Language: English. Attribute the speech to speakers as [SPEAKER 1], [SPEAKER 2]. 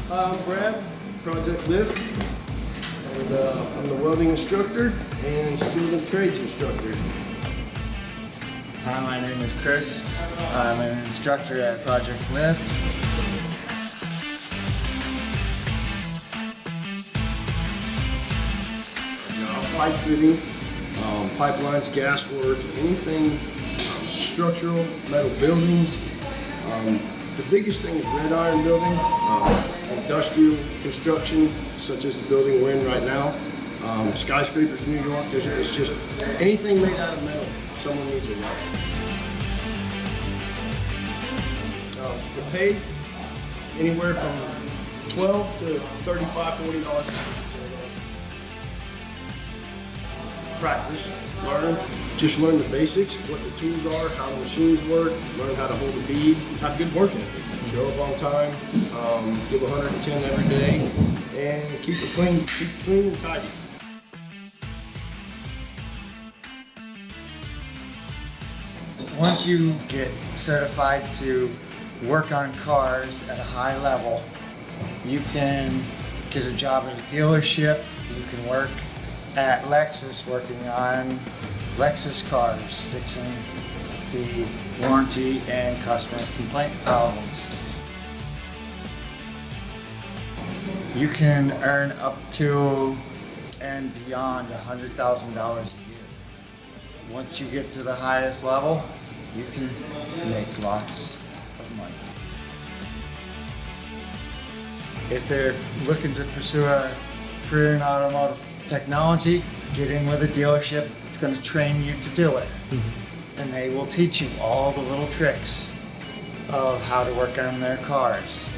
[SPEAKER 1] I'm Brad, Project Lift, and I'm the welding instructor and skilled and trades instructor.
[SPEAKER 2] Hi, my name is Chris. I'm an instructor at Project Lift.
[SPEAKER 1] Pipe fitting, pipelines, gas work, anything structural, metal buildings. The biggest thing is red iron building, industrial construction, such as the building we're in right now. Skyscrapers in New York, it's just anything made out of metal, someone needs a weld. The pay, anywhere from $12 to $35, $40. Practice, learn the basics, what the tools are, how the machines work, learn how to hold a bead, have good work ethic, show up on time, give 110 every day, and keep it clean and tidy.
[SPEAKER 2] Once you get certified to work on cars at a high level, you can get a job at a dealership, you can work at Lexus working on Lexus cars, fixing the warranty and customer complaint problems. You can earn up to and beyond $100,000 a year. Once you get to the highest level, you can make lots of money. If they're looking to pursue a career in automotive technology, get in with a dealership that's going to train you to do it. And they will teach you all the little tricks of how to work on their cars.